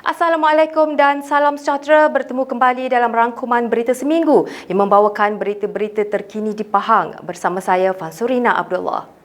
Assalamualaikum dan salam sejahtera, bertemu kembali dalam rangkuman berita seminggu yang membawakan berita-berita terkini di Pahang bersama saya Fansurina Abdullah.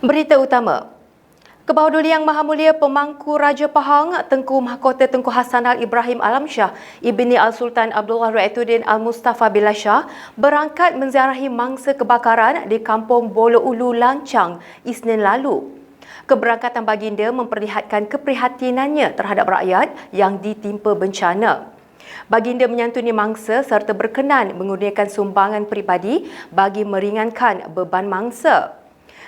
Berita utama. Kebahuduli Yang Maha Mulia Pemangku Raja Pahang Tengku Mahkota Tengku Hassanal Ibrahim Alam Shah Ibni Al-Sultan Abdullah Ru'aituddin Al-Mustafa Billah Shah berangkat menziarahi mangsa kebakaran di Kampung Bolo Ulu Lancang Isnin lalu. Keberangkatan baginda memperlihatkan keprihatinannya terhadap rakyat yang ditimpa bencana. Baginda menyantuni mangsa serta berkenan mengurniakan sumbangan peribadi bagi meringankan beban mangsa.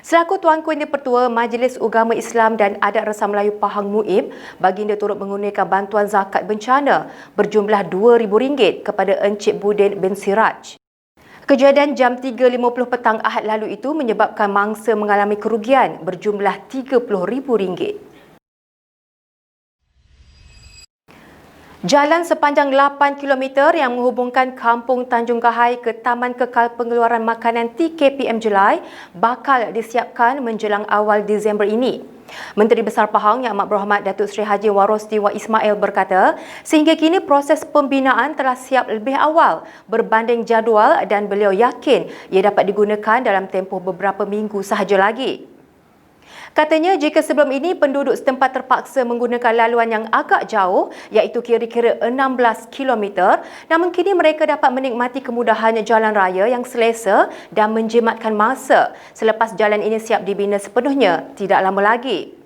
Selaku Tuanku Yang Dipertua Majlis Ugama Islam dan Adat Resam Melayu Pahang MUIB, baginda turut mengurniakan bantuan zakat bencana berjumlah RM2,000 kepada Encik Budin bin Siraj. Kejadian jam 3.50 petang Ahad lalu itu menyebabkan mangsa mengalami kerugian berjumlah RM30,000. Jalan sepanjang 8 km yang menghubungkan Kampung Tanjung Gahai ke Taman Kekal Pengeluaran Makanan TKPM Jelai bakal disiapkan menjelang awal Disember ini. Menteri Besar Pahang Yang Amat Berhormat Datuk Seri Haji Warosti Wak Ismail berkata, sehingga kini proses pembinaan telah siap lebih awal berbanding jadual dan beliau yakin ia dapat digunakan dalam tempoh beberapa minggu sahaja lagi. Katanya jika sebelum ini penduduk setempat terpaksa menggunakan laluan yang agak jauh iaitu kira-kira 16 km, namun kini mereka dapat menikmati kemudahan jalan raya yang selesa dan menjimatkan masa selepas jalan ini siap dibina sepenuhnya tidak lama lagi.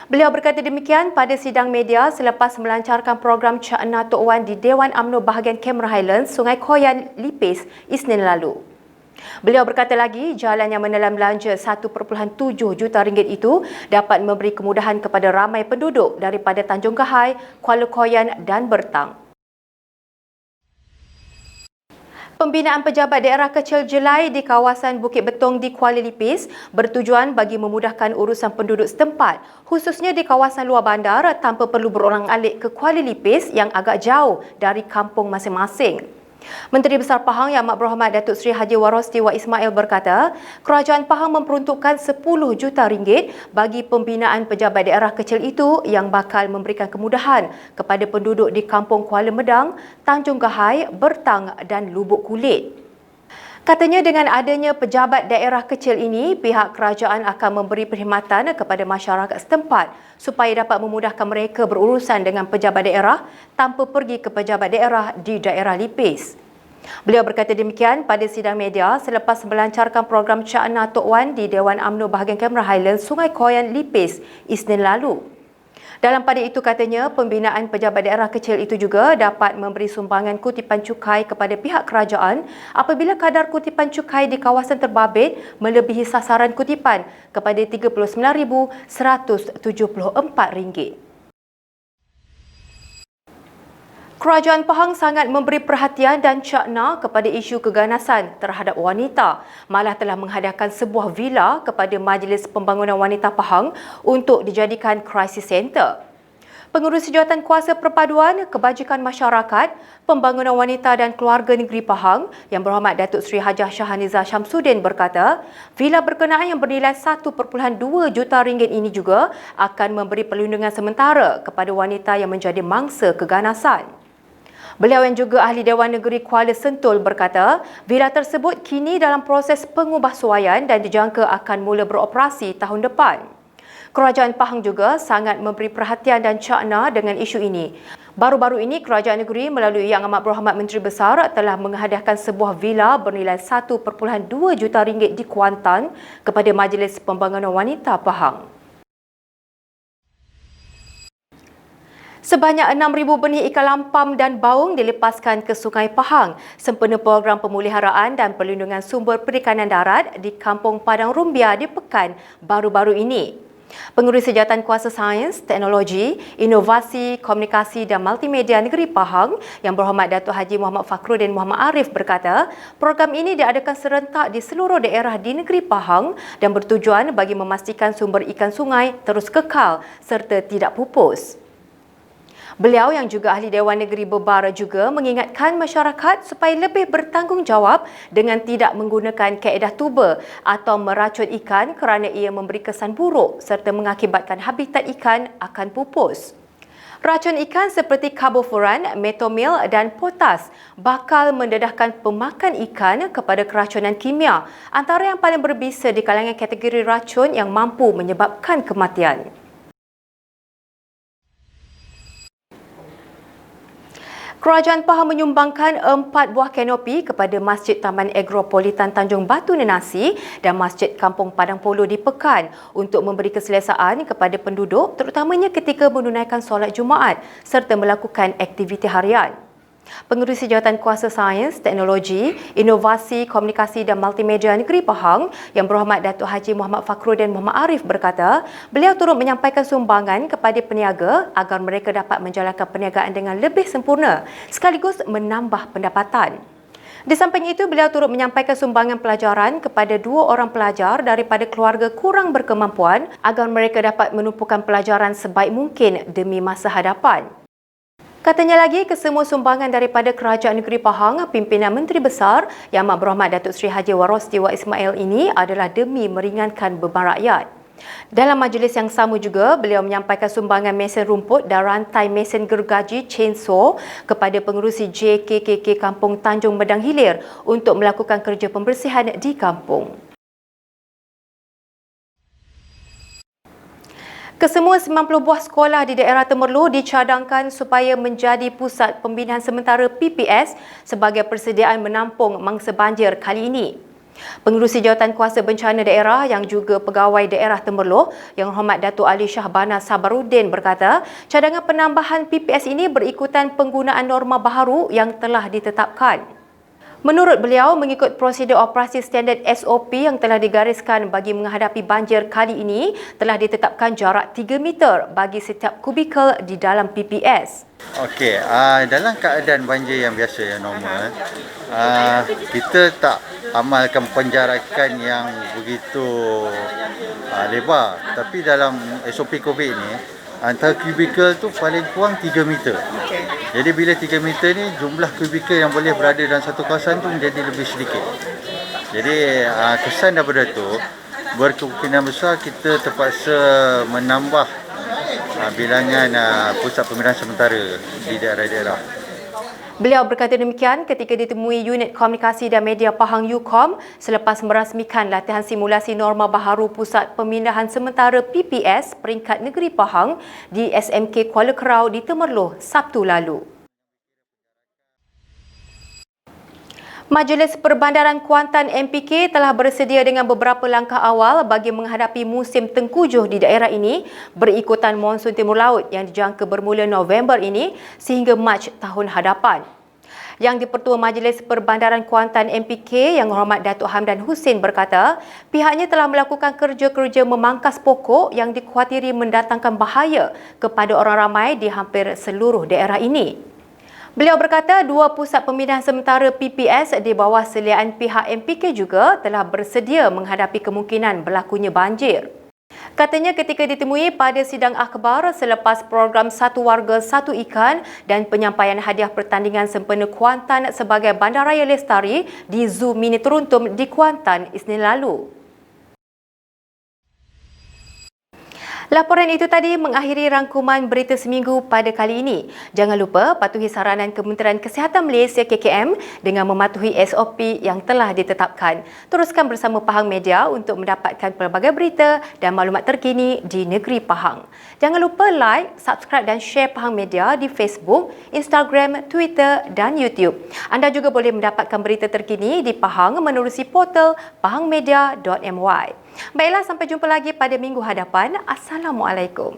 Beliau berkata demikian pada sidang media selepas melancarkan program Cakna Tok Wan di Dewan UMNO bahagian Cameron Highlands, Sungai Koyan, Lipis, Isnin lalu. Beliau berkata lagi, jalan yang menelan belanja RM1.7 juta itu dapat memberi kemudahan kepada ramai penduduk daripada Tanjung Gahai, Kuala Koyan dan Bertang. Pembinaan pejabat daerah kecil Jelai di kawasan Bukit Betong di Kuala Lipis bertujuan bagi memudahkan urusan penduduk setempat, khususnya di kawasan luar bandar tanpa perlu berolang-alik ke Kuala Lipis yang agak jauh dari kampung masing-masing. Menteri Besar Pahang Yang Amat Berhormat Datuk Seri Haji Warosti Wak Ismail berkata, Kerajaan Pahang memperuntukkan RM10 juta bagi pembinaan pejabat daerah kecil itu yang bakal memberikan kemudahan kepada penduduk di Kampung Kuala Medang, Tanjung Gahai, Bertang dan Lubuk Kulit. Katanya dengan adanya pejabat daerah kecil ini, pihak kerajaan akan memberi perkhidmatan kepada masyarakat setempat supaya dapat memudahkan mereka berurusan dengan pejabat daerah tanpa pergi ke pejabat daerah di daerah Lipis. Beliau berkata demikian pada sidang media selepas melancarkan program Cakna Tok Wan di Dewan UMNO bahagian Cameron Highlands, Sungai Koyan, Lipis, Isnin lalu. Dalam pada itu katanya, pembinaan pejabat daerah kecil itu juga dapat memberi sumbangan kutipan cukai kepada pihak kerajaan apabila kadar kutipan cukai di kawasan terbabit melebihi sasaran kutipan kepada RM39,174. Kerajaan Pahang sangat memberi perhatian dan cakna kepada isu keganasan terhadap wanita, malah telah menghadiahkan sebuah villa kepada Majlis Pembangunan Wanita Pahang untuk dijadikan crisis center. Pengurus Jawatan Kuasa Perpaduan Kebajikan Masyarakat, Pembangunan Wanita dan Keluarga Negeri Pahang Yang Berhormat Datuk Seri Hajah Shahaniza Syamsuddin berkata, villa berkenaan yang bernilai RM1.2 juta ini juga akan memberi perlindungan sementara kepada wanita yang menjadi mangsa keganasan. Beliau yang juga Ahli Dewan Negeri Kuala Sentul berkata, villa tersebut kini dalam proses pengubahsuaian dan dijangka akan mula beroperasi tahun depan. Kerajaan Pahang juga sangat memberi perhatian dan cakna dengan isu ini. Baru-baru ini, Kerajaan Negeri melalui Yang Amat Berhormat Menteri Besar telah menghadiahkan sebuah villa bernilai RM1.2 juta di Kuantan kepada Majlis Pembangunan Wanita Pahang. Sebanyak 6,000 benih ikan lampam dan baung dilepaskan ke Sungai Pahang sempena program pemeliharaan dan perlindungan sumber perikanan darat di Kampung Padang Rumbia di Pekan baru-baru ini. Pengurusi Jawatankuasa Sains, Teknologi, Inovasi, Komunikasi dan Multimedia Negeri Pahang Yang Berhormat Datuk Haji Muhammad Fakhruddin Muhammad Arif berkata, program ini diadakan serentak di seluruh daerah di Negeri Pahang dan bertujuan bagi memastikan sumber ikan sungai terus kekal serta tidak pupus. Beliau yang juga ahli Dewan Negeri Bebar juga mengingatkan masyarakat supaya lebih bertanggungjawab dengan tidak menggunakan kaedah tuba atau meracun ikan kerana ia memberi kesan buruk serta mengakibatkan habitat ikan akan pupus. Racun ikan seperti karbofuran, metomil dan potas bakal mendedahkan pemakan ikan kepada keracunan kimia, antara yang paling berbisa di kalangan kategori racun yang mampu menyebabkan kematian. Kerajaan Pahang menyumbangkan 4 buah kanopi kepada Masjid Taman Agropolitan Tanjung Batu Nenasi dan Masjid Kampung Padang Polo di Pekan untuk memberi keselesaan kepada penduduk terutamanya ketika menunaikan solat Jumaat serta melakukan aktiviti harian. Pengurusi Jawatankuasa Sains, Teknologi, Inovasi, Komunikasi dan Multimedia Negeri Pahang Yang Berhormat Datuk Haji Muhammad Fakhruddin Muhammad Arif berkata, beliau turut menyampaikan sumbangan kepada peniaga agar mereka dapat menjalankan perniagaan dengan lebih sempurna sekaligus menambah pendapatan. Di samping itu, beliau turut menyampaikan sumbangan pelajaran kepada 2 orang pelajar daripada keluarga kurang berkemampuan agar mereka dapat menumpukan pelajaran sebaik mungkin demi masa hadapan. Katanya lagi, kesemua sumbangan daripada Kerajaan Negeri Pahang, pimpinan Menteri Besar Yang Amat Berhormat Datuk Seri Haji Warosti Wak Ismail ini adalah demi meringankan beban rakyat. Dalam majlis yang sama juga, beliau menyampaikan sumbangan mesin rumput dan rantai mesin gergaji chainsaw kepada pengerusi JKKK Kampung Tanjung Medang Hilir untuk melakukan kerja pembersihan di kampung. Kesemua 90 buah sekolah di daerah Temerloh dicadangkan supaya menjadi pusat pembinaan sementara PPS sebagai persediaan menampung mangsa banjir kali ini. Pengerusi Jawatankuasa Bencana Daerah yang juga pegawai daerah Temerloh Yang Berhormat Datuk Ali Shahbana Sabaruddin berkata, cadangan penambahan PPS ini berikutan penggunaan norma baharu yang telah ditetapkan. Menurut beliau, mengikut prosedur operasi standard SOP yang telah digariskan bagi menghadapi banjir kali ini, telah ditetapkan jarak 3 meter bagi setiap kubikel di dalam PPS. Okey, dalam keadaan banjir yang biasa, yang normal, kita tak amalkan penjarakan yang begitu lebar. Tapi dalam SOP COVID ni, antara kubikel tu paling kurang 3 meter. Jadi bila 3 meter ni, jumlah kubikel yang boleh berada dalam satu kawasan tu menjadi lebih sedikit. Jadi kesan daripada tu, berkemungkinan besar kita terpaksa menambah bilangan pusat pembinaan sementara di daerah-daerah. Beliau berkata demikian ketika ditemui Unit Komunikasi dan Media Pahang UKOM selepas merasmikan latihan simulasi norma baharu Pusat Pemindahan Sementara PPS peringkat negeri Pahang di SMK Kuala Kerau di Temerloh Sabtu lalu. Majlis Perbandaran Kuantan MPK telah bersedia dengan beberapa langkah awal bagi menghadapi musim tengkujuh di daerah ini berikutan monsun timur laut yang dijangka bermula November ini sehingga Mac tahun hadapan. Yang di-Pertua Majlis Perbandaran Kuantan MPK Yang Berhormat Datuk Hamdan Hussein berkata, pihaknya telah melakukan kerja-kerja memangkas pokok yang dikhawatiri mendatangkan bahaya kepada orang ramai di hampir seluruh daerah ini. Beliau berkata 2 pusat pemindahan sementara PPS di bawah seliaan pihak MPK juga telah bersedia menghadapi kemungkinan berlakunya banjir. Katanya ketika ditemui pada sidang akhbar selepas program Satu Warga Satu Ikan dan penyampaian hadiah pertandingan sempena Kuantan sebagai Bandaraya Lestari di Zoo Mini Teruntum di Kuantan Isnin lalu. Laporan itu tadi mengakhiri rangkuman berita seminggu pada kali ini. Jangan lupa patuhi saranan Kementerian Kesihatan Malaysia KKM dengan mematuhi SOP yang telah ditetapkan. Teruskan bersama Pahang Media untuk mendapatkan pelbagai berita dan maklumat terkini di negeri Pahang. Jangan lupa like, subscribe dan share Pahang Media di Facebook, Instagram, Twitter dan YouTube. Anda juga boleh mendapatkan berita terkini di Pahang menerusi portal pahangmedia.my. Baiklah, sampai jumpa lagi pada minggu hadapan. Assalamualaikum.